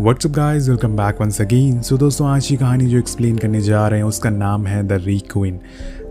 WhatsApp guys, welcome back once again. So दोस्तों, आज की कहानी जो एक्सप्लेन करने जा रहे हैं उसका नाम है द रीक्वीन।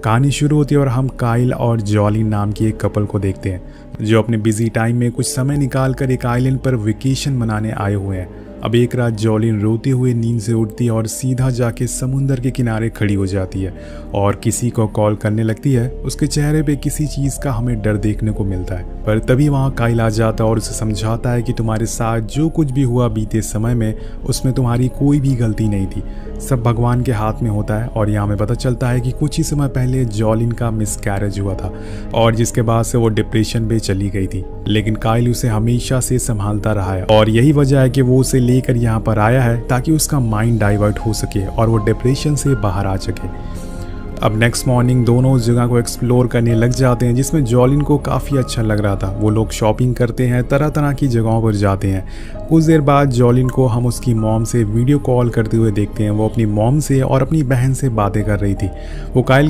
कहानी शुरू होती है और हम काइल और जॉलिन नाम की एक कपल को देखते हैं जो अपने बिजी टाइम में कुछ समय निकाल कर एक आइलैंड पर वेकेशन मनाने आए हुए हैं। अब एक रात जॉलिन रोते हुए नींद से उठती है और सीधा जाके समुंदर के किनारे खड़ी हो जाती है और किसी को कॉल करने लगती है। उसके चेहरे पे किसी चीज़ का हमें डर देखने को मिलता है, पर तभी वहाँ काइल आ जाता है और उसे समझाता है कि तुम्हारे साथ जो कुछ भी हुआ बीते समय में उसमें तुम्हारी कोई भी गलती नहीं थी, सब भगवान के हाथ में होता है। और यहाँ में पता चलता है कि कुछ ही समय पहले जॉलिन का मिसकैरेज हुआ था और जिसके बाद से वो डिप्रेशन में चली गई थी, लेकिन काइल उसे हमेशा से संभालता रहा है और यही वजह है कि वो उसे लेकर यहाँ पर आया है ताकि उसका माइंड डाइवर्ट हो सके और वो डिप्रेशन से बाहर आ सके। अब नेक्स्ट मॉर्निंग दोनों उस जगह को एक्सप्लोर करने लग जाते हैं जिसमें जॉलिन को काफ़ी अच्छा लग रहा था। वो लोग शॉपिंग करते हैं, तरह तरह की जगहों पर जाते हैं। कुछ देर बाद जॉलिन को हम उसकी मॉम से वीडियो कॉल करते हुए देखते हैं। वो अपनी मॉम से और अपनी बहन से बातें कर रही थी। वो काइल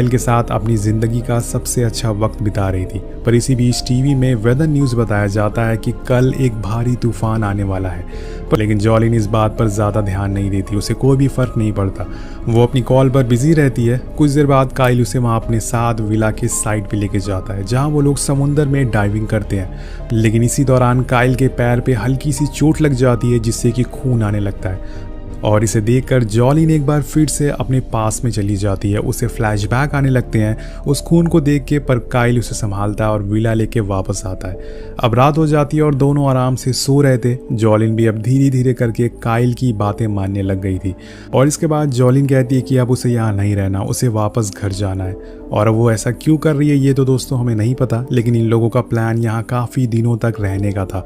के साथ अपनी ज़िंदगी का सबसे अच्छा वक्त बिता रही थी। पर इसी बीच टीवी में वेदर न्यूज़ बताया जाता है कि कल एक भारी तूफान आने वाला है, लेकिन जॉलिन इस बात पर ज़्यादा ध्यान नहीं देती। उसे कोई भी फ़र्क नहीं पड़ता, वो अपनी कॉल पर बिजी रहती है। कुछ देर बाद काइल उसे वहाँ अपने साथ विला के साइड पे लेके जाता है जहाँ वो लोग समुंदर में डाइविंग करते हैं, लेकिन इसी दौरान काइल के पैर पे हल्की सी चोट लग जाती है जिससे कि खून आने लगता है और इसे देखकर जॉलिन एक बार फिर से अपने पास में चली जाती है। उसे फ्लैशबैक आने लगते हैं उस खून को देख के, पर काइल उसे संभालता है और विला लेके वापस आता है। अब रात हो जाती है और दोनों आराम से सो रहे थे। जॉलिन भी अब धीरे धीरे करके काइल की बातें मानने लग गई थी और इसके बाद जॉलिन कहती है कि अब उसे यहाँ नहीं रहना, उसे वापस घर जाना है। और अब वो ऐसा क्यों कर रही है ये तो दोस्तों हमें नहीं पता, लेकिन इन लोगों का प्लान यहाँ काफ़ी दिनों तक रहने का था।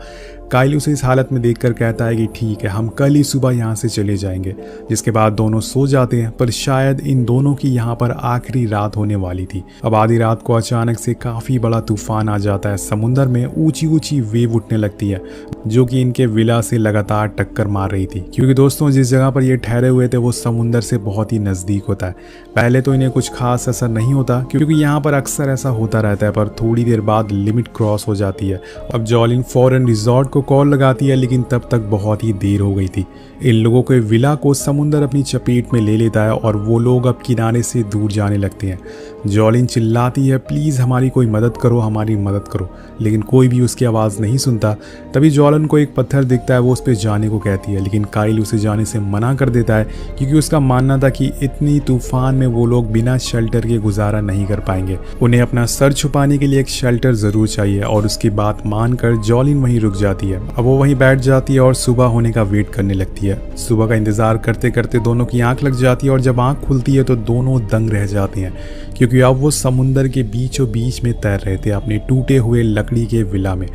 काइल उसे इस हालत में देखकर कहता है कि ठीक है, हम कल ही सुबह यहाँ से चले जाएंगे। जिसके बाद दोनों सो जाते हैं, पर शायद इन दोनों की यहाँ पर आखिरी रात होने वाली थी। अब आधी रात को अचानक से काफ़ी बड़ा तूफान आ जाता है। समुंदर में ऊंची ऊंची वेव उठने लगती है जो कि इनके विला से लगातार टक्कर मार रही थी, क्योंकि दोस्तों जिस जगह पर ये ठहरे हुए थे वो समुंदर से बहुत ही नज़दीक होता है। पहले तो इन्हें कुछ खास असर नहीं होता क्योंकि यहाँ पर अक्सर ऐसा होता रहता है, पर थोड़ी देर बाद लिमिट क्रॉस हो जाती है। अब जॉलिन फौरन रिजॉर्ट को कॉल लगाती है, लेकिन तब तक बहुत ही देर हो गई थी। इन लोगों के विला को समुंदर अपनी चपेट में ले लेता है और वो लोग अब किनारे से दूर जाने लगते हैं। जॉलिन चिल्लाती है, प्लीज़ हमारी कोई मदद करो, हमारी मदद करो, लेकिन कोई भी उसकी आवाज़ नहीं सुनता। तभी जॉलिन को एक पत्थर दिखता है, वो उस पर जाने को कहती है, लेकिन काइल उसे जाने से मना कर देता है क्योंकि उसका मानना था कि इतनी तूफान में वो लोग बिना शेल्टर के गुजारा नहीं कर पाएंगे। उन्हें अपना सर छुपाने के लिए एक शेल्टर ज़रूर चाहिए और उसकी बात मानकर जॉलिन वहीं रुक जाती है। अब वो वहीं बैठ जाती है और सुबह होने का वेट करने लगती है। सुबह का इंतजार करते करते दोनों की आंख लग जाती है और जब आंख खुलती है तो दोनों दंग रह जाते हैं क्योंकि अब वो समुंदर के बीचों बीच में तैर रहे थे अपने टूटे हुए लकड़ी के विला में।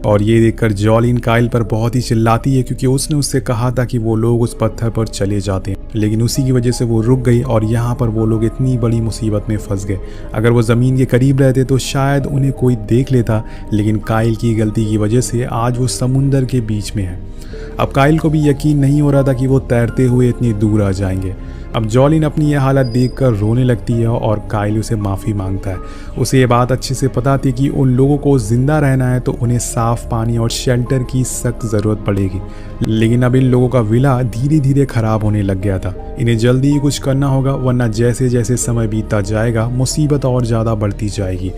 और ये देखकर जॉलिन काइल पर बहुत ही चिल्लाती है क्योंकि उसने उससे कहा था कि वो लोग उस पत्थर पर चले जाते हैं, लेकिन उसी की वजह से वो रुक गई और यहाँ पर वो लोग इतनी बड़ी मुसीबत में फंस गए। अगर वो ज़मीन के करीब रहते तो शायद उन्हें कोई देख लेता, लेकिन काइल की गलती की वजह से आज वो समुंदर के बीच में है। अब काइल को भी यकीन नहीं हो रहा था कि वो तैरते हुए इतनी दूर आ जाएंगे। अब जॉलिन अपनी यह हालत देखकर रोने लगती है और काइल उसे माफ़ी मांगता है। उसे ये बात अच्छे से पता थी कि उन लोगों को ज़िंदा रहना है तो उन्हें साफ़ पानी और शेल्टर की सख्त ज़रूरत पड़ेगी, लेकिन अब इन लोगों का विला धीरे धीरे ख़राब होने लग गया था। इन्हें जल्दी ही कुछ करना होगा, वरना जैसे जैसे समय बीतता जाएगा मुसीबत और ज़्यादा बढ़ती जाएगी।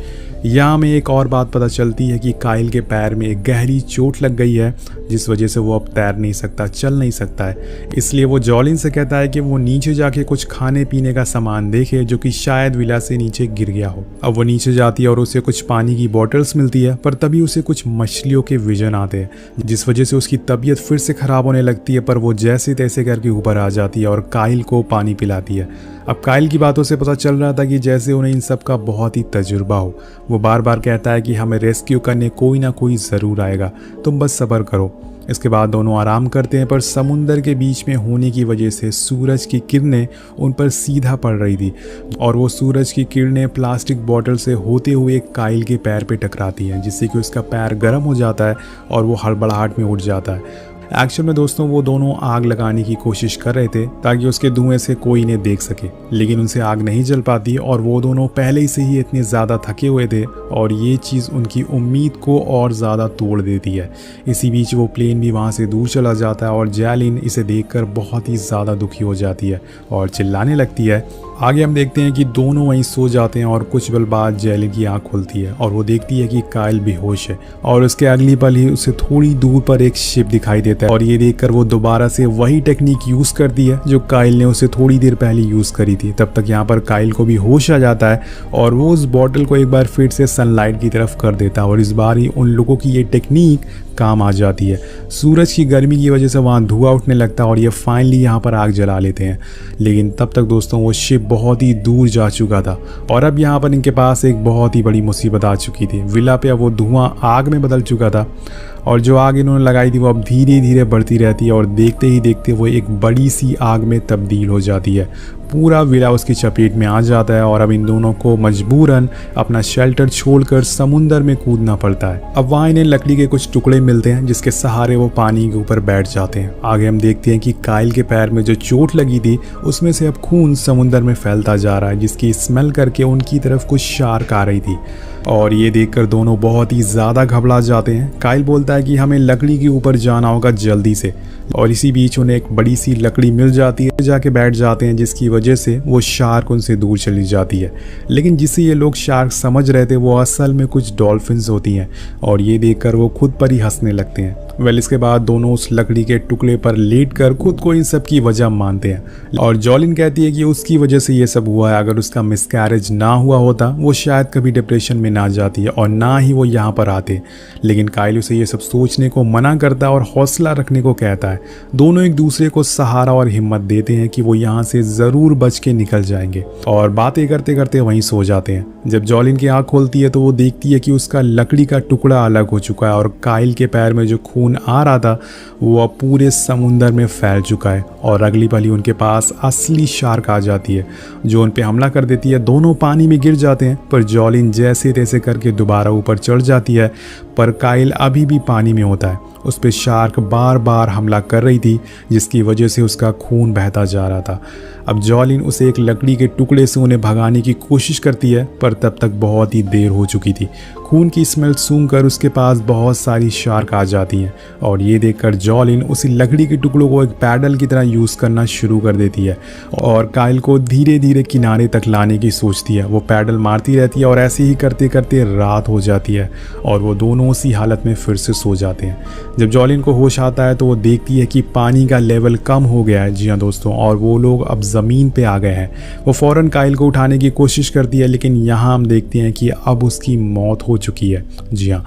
यहाँ में एक और बात पता चलती है कि काइल के पैर में एक गहरी चोट लग गई है जिस वजह से वो अब तैर नहीं सकता, चल नहीं सकता है। इसलिए वो जॉलिन से कहता है कि वो नीचे जाके कुछ खाने पीने का सामान देखे जो कि शायद विला से नीचे गिर गया हो। अब वो नीचे जाती है और उसे कुछ पानी की बॉटल्स मिलती है, पर तभी उसे कुछ मछलियों के विजन आते हैं जिस वजह से उसकी तबीयत फिर से ख़राब होने लगती है। पर वो जैसे तैसे करके ऊपर आ जाती है और काइल को पानी पिलाती है। अब काइल की बातों से पता चल रहा था कि जैसे उन्हें इन सब का बहुत ही तजुर्बा हो। वो बार बार कहता है कि हमें रेस्क्यू करने कोई ना कोई ज़रूर आएगा, तुम बस सब्र करो। इसके बाद दोनों आराम करते हैं, पर समुंदर के बीच में होने की वजह से सूरज की किरणें उन पर सीधा पड़ रही थी और वो सूरज की किरणें प्लास्टिक बॉटल से होते हुए काइल के पैर पे टकराती हैं जिससे कि उसका पैर गर्म हो जाता है और वो हड़बड़ाहट में उठ जाता है। एक्चुअल में दोस्तों वो दोनों आग लगाने की कोशिश कर रहे थे ताकि उसके धुएं से कोई इन्हें देख सके, लेकिन उनसे आग नहीं जल पाती और वो दोनों पहले से ही इतने ज़्यादा थके हुए थे और ये चीज़ उनकी उम्मीद को और ज़्यादा तोड़ देती है। इसी बीच वो प्लेन भी वहाँ से दूर चला जाता है और जैलिन इसे देखकर बहुत ही ज़्यादा दुखी हो जाती है और चिल्लाने लगती है। आगे हम देखते हैं कि दोनों वहीं सो जाते हैं और कुछ पल बाद जैलिन की आंख खुलती है और वो देखती है कि काइल बेहोश है और उसके अगली पल ही उसे थोड़ी दूर पर एक शिप दिखाई देता है और ये देखकर वो दोबारा से वही टेक्निक यूज़ करती है जो काइल ने उसे थोड़ी देर पहले यूज़ करी थी। तब तक यहाँ पर काइल को भी होश आ जाता है और वो उस बॉटल को एक बार फिर से सनलाइट की तरफ कर देता है और इस बार ही उन लोगों की ये टेक्निक काम आ जाती है। सूरज की गर्मी की वजह से वहाँ धुआं उठने लगता है और ये फाइनली यहाँ पर आग जला लेते हैं, लेकिन तब तक दोस्तों वो शिप बहुत ही दूर जा चुका था और अब यहाँ पर इनके पास एक बहुत ही बड़ी मुसीबत आ चुकी थी। विला पे अब वो धुआं आग में बदल चुका था और जो आग इन्होंने लगाई थी वो अब धीरे धीरे बढ़ती रहती है और देखते ही देखते वो एक बड़ी सी आग में तब्दील हो जाती है। पूरा विला उसकी चपेट में आ जाता है और अब इन दोनों को मजबूरन अपना शेल्टर छोड़कर समुंदर में कूदना पड़ता है। अब वहाँ इन्हें लकड़ी के कुछ टुकड़े मिलते हैं जिसके सहारे वो पानी के ऊपर बैठ जाते हैं। आगे हम देखते हैं कि काइल के पैर में जो चोट लगी थी उसमें से अब खून समुंदर में फैलता जा रहा है, जिसकी स्मेल करके उनकी तरफ कुछ शार्क आ रही थी और ये देखकर दोनों बहुत ही ज़्यादा घबरा जाते हैं। काइल बोलता है कि हमें लकड़ी के ऊपर जाना होगा जल्दी से और इसी बीच उन्हें एक बड़ी सी लकड़ी मिल जाती है, जाके बैठ जाते हैं जिसकी वजह से वो शार्क उनसे दूर चली जाती है। लेकिन जिसे ये लोग शार्क समझ रहे थे वो असल में कुछ डॉल्फिन्स होती हैं और ये देखकर वो खुद पर ही हंसने लगते हैं। इसके बाद दोनों उस लकड़ी के टुकड़े पर लेटकर खुद को इन सब की वजह मानते हैं और जॉलिन कहती है कि उसकी वजह से ये सब हुआ है। अगर उसका मिसकैरेज ना हुआ होता वो शायद कभी डिप्रेशन में ना जाती है और ना ही वो यहाँ पर आते, लेकिन काइल उसे ये सब सोचने को मना करता है और हौसला रखने को कहता है। दोनों एक दूसरे को सहारा और हिम्मत देते हैं कि वो यहाँ से ज़रूर बच के निकल जाएंगे और बातें करते करते वहीं सो जाते हैं। जब जॉलिन की आँख खोलती है तो वो देखती है कि उसका लकड़ी का टुकड़ा अलग हो चुका है और काइल के पैर में जो खून आ रहा था वो अब पूरे समुंदर में फैल चुका है और अगली पल ही उनके पास असली शार्क आ जाती है जो उन पे हमला कर देती है। दोनों पानी में गिर जाते हैं पर जॉलिन जैसे तैसे करके दोबारा ऊपर चढ़ जाती है, पर काइल अभी भी पानी में होता है। उस पर शार्क बार बार हमला कर रही थी जिसकी वजह से उसका खून बहता जा रहा था। अब जॉलिन उसे एक लकड़ी के टुकड़े से उन्हें भगाने की कोशिश करती है पर तब तक बहुत ही देर हो चुकी थी। खून की स्मेल सूंघकर उसके पास बहुत सारी शार्क आ जाती हैं और ये देखकर जॉलिन उसी लकड़ी के टुकड़ों को एक पैडल की तरह यूज़ करना शुरू कर देती है और काइल को धीरे धीरे किनारे तक लाने की सोचती है। वो पैडल मारती रहती है और ऐसे ही करते करते रात हो जाती है और वो दोनों उसी हालत में फिर से सो जाते हैं। जब जॉलिन को होश आता है तो वो देखती है कि पानी का लेवल कम हो गया है। जी हाँ दोस्तों, और वो लोग अब ज़मीन पे आ गए हैं। वो फ़ौरन काइल को उठाने की कोशिश करती है लेकिन यहाँ हम देखते हैं कि अब उसकी मौत हो चुकी है। जी हाँ,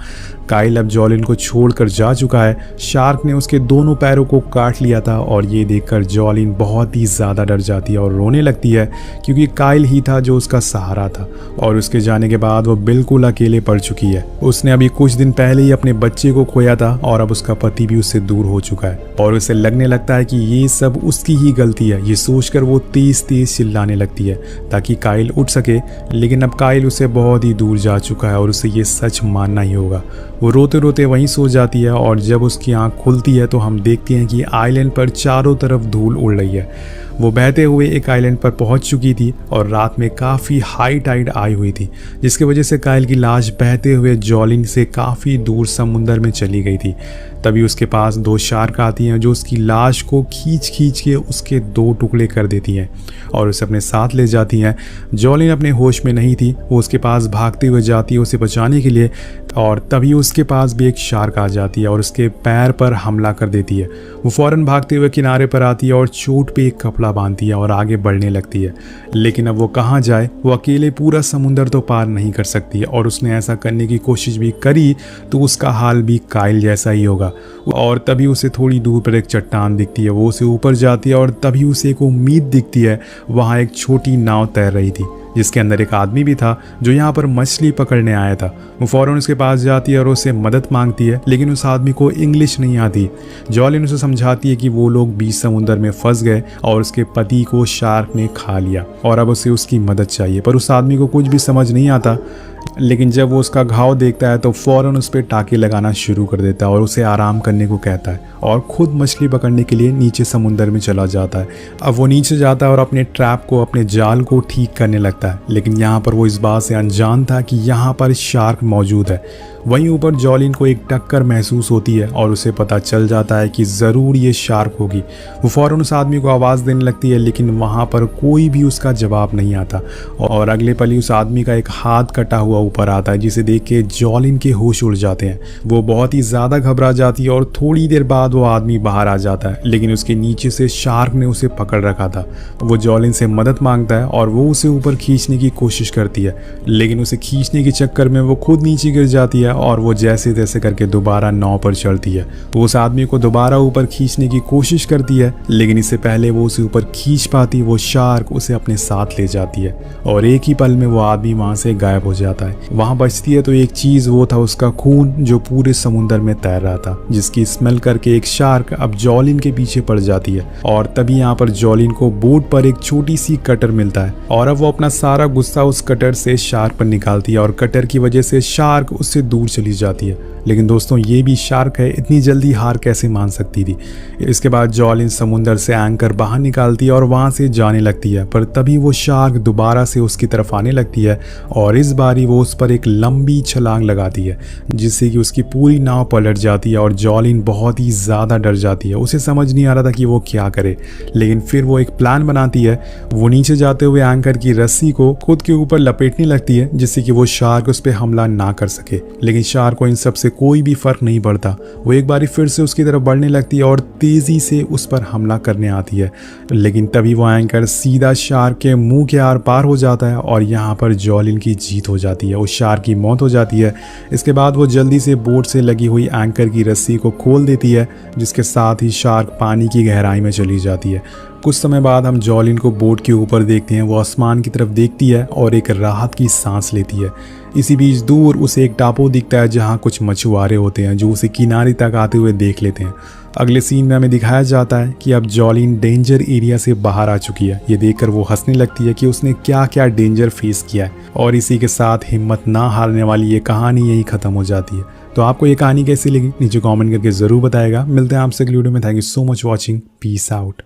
काइल अब जॉलिन को छोड़कर जा चुका है। शार्क ने उसके दोनों पैरों को काट लिया था और ये देखकर जॉलिन बहुत ही ज़्यादा डर जाती है और रोने लगती है क्योंकि काइल ही था जो उसका सहारा था और उसके जाने के बाद वो बिल्कुल अकेले पड़ चुकी है। उसने अभी कुछ दिन पहले ही अपने बच्चे को खोया था और अब उसका पति भी उससे दूर हो चुका है और उसे लगने लगता है कि ये सब उसकी ही गलती है। ये सोचकर वो तेज तेज चिल्लाने लगती है ताकि काइल उठ सके, लेकिन अब काइल उससे बहुत ही दूर जा चुका है और उसे ये सच मानना ही होगा। वो रोते रोते वहीं सो जाती है और जब उसकी आंख खुलती है तो हम देखते हैं कि आइलैंड पर चारों तरफ धूल उड़ रही है। वो बहते हुए एक आइलैंड पर पहुंच चुकी थी और रात में काफ़ी हाई टाइड आई हुई थी जिसकी वजह से काइल की लाश बहते हुए जॉलिन से काफ़ी दूर समुंदर में चली गई थी। तभी उसके पास दो शार्क आती हैं जो उसकी लाश को खींच खींच के उसके दो टुकड़े कर देती हैं और उसे अपने साथ ले जाती हैं। जॉलिन अपने होश में नहीं थी, वो उसके पास भागते हुए जाती है उसे बचाने के लिए और तभी उसके पास भी एक शार्क आ जाती है और उसके पैर पर हमला कर देती है। वो फ़ौरन भागते हुए किनारे पर आती है और चोट पे एक कपड़ा बांधती है और आगे बढ़ने लगती है, लेकिन अब वो कहाँ जाए। वो अकेले पूरा समुंदर तो पार नहीं कर सकती है और उसने ऐसा करने की कोशिश भी करी तो उसका हाल भी काइल जैसा ही होगा। और तभी उसे थोड़ी दूर पर एक चट्टान दिखती है, वो उसे ऊपर जाती है और तभी उसे एक उम्मीद दिखती है। वहाँ एक छोटी नाव तैर रही थी जिसके अंदर एक आदमी भी था जो यहाँ पर मछली पकड़ने आया था। वो फ़ौरन उसके पास जाती है और उससे मदद मांगती है, लेकिन उस आदमी को इंग्लिश नहीं आती। जॉलिन उसे समझाती है कि वो लोग बीच समुंदर में फंस गए और उसके पति को शार्क ने खा लिया और अब उसे उसकी मदद चाहिए, पर उस आदमी को कुछ भी समझ नहीं आता। लेकिन जब वो उसका घाव देखता है तो फ़ौरन उस पर टाँके लगाना शुरू कर देता है और उसे आराम करने को कहता है और खुद मछली पकड़ने के लिए नीचे समुंदर में चला जाता है। अब वो नीचे जाता है और अपने ट्रैप को, अपने जाल को ठीक करने लगता है, लेकिन यहाँ पर वो इस बात से अनजान था कि यहाँ पर शार्क मौजूद है। वहीं ऊपर जॉलिन को एक टक्कर महसूस होती है और उसे पता चल जाता है कि ज़रूर ये शार्क होगी। वो फ़ौरन उस आदमी को आवाज़ देने लगती है, लेकिन वहाँ पर कोई भी उसका जवाब नहीं आता और अगले पल ही उस आदमी का एक हाथ कटा हुआ ऊपर आता है, जिसे देख के जॉलिन के होश उड़ जाते हैं। वो बहुत ही ज़्यादा घबरा जाती है और थोड़ी देर बाद वो आदमी बाहर आ जाता है, लेकिन उसके नीचे से शार्क ने उसे पकड़ रखा था। वो जॉलिन से मदद मांगता है और वो उसे ऊपर खींचने की कोशिश करती है, लेकिन उसे खींचने के चक्कर में वो खुद नीचे गिर जाती है और वो जैसे तैसे करके दोबारा नाव पर चढ़ती है। वो उस आदमी को दोबारा ऊपर खींचने की कोशिश करती है, लेकिन इससे पहले वो उसे ऊपर खींच पाती वो शार्क उसे अपने साथ ले जाती है और एक ही पल में वो आदमी वहां से गायब हो जाता है। वहां बचती है तो एक चीज, वो था उसका खून जो पूरे समुद्र में तैर रहा था, जिसकी स्मेल करके एक शार्क अब जॉलिन के पीछे पड़ जाती है और तभी यहाँ पर जॉलिन को बोट पर एक छोटी सी कटर मिलता है और अब वो अपना सारा गुस्सा उस कटर से शार्क पर निकालती है और कटर की वजह से शार्क उससे दूर चली जाती है। लेकिन दोस्तों ये भी शार्क है, इतनी जल्दी हार कैसे मान सकती थी। इसके बाद जॉलिन समुंदर से एंकर बाहर निकालती है और वहां से जाने लगती है, पर तभी वो शार्क दोबारा से उसकी तरफ आने लगती है और इस बारी वो उस पर एक लंबी छलांग लगाती है, जिससे कि उसकी पूरी नाव पलट जाती है और जॉलिन बहुत ही ज़्यादा डर जाती है। उसे समझ नहीं आ रहा था कि वो क्या करे, लेकिन फिर वो एक प्लान बनाती है। वो नीचे जाते हुए एंकर की रस्सी को खुद के ऊपर लपेटने लगती है, जिससे कि वो शार्क उस पर हमला ना कर सके। लेकिन शार्क को इन सब से कोई भी फर्क नहीं पड़ता। वो एक बारी फिर से उसकी तरफ बढ़ने लगती है और तेजी से उस पर हमला करने आती है, लेकिन तभी वो एंकर सीधा शार्क के मुंह के आर पार हो जाता है और यहाँ पर जॉलिन की जीत हो जाती है। उस शार्क की मौत हो जाती है। इसके बाद वो जल्दी से बोट से लगी हुई एंकर की रस्सी को खोल देती है, जिसके साथ ही शार्क पानी की गहराई में चली जाती है। कुछ समय बाद हम जॉलिन को बोट के ऊपर देखते हैं। वो आसमान की तरफ देखती है और एक राहत की सांस लेती है। इसी बीच दूर उसे एक टापू दिखता है जहाँ कुछ मछुआरे होते हैं जो उसे किनारे तक आते हुए देख लेते हैं। अगले सीन में हमें दिखाया जाता है कि अब जॉलिन डेंजर एरिया से बाहर आ चुकी है। ये देखकर वो हंसने लगती है कि उसने क्या क्या डेंजर फेस किया है और इसी के साथ हिम्मत ना हारने वाली ये कहानी यही खत्म हो जाती है। तो आपको ये कहानी कैसी लगी नीचे कमेंट करके ज़रूर बताएगा। मिलते हैं आपसे अगली वीडियो में। Thank you so much watching. Peace out.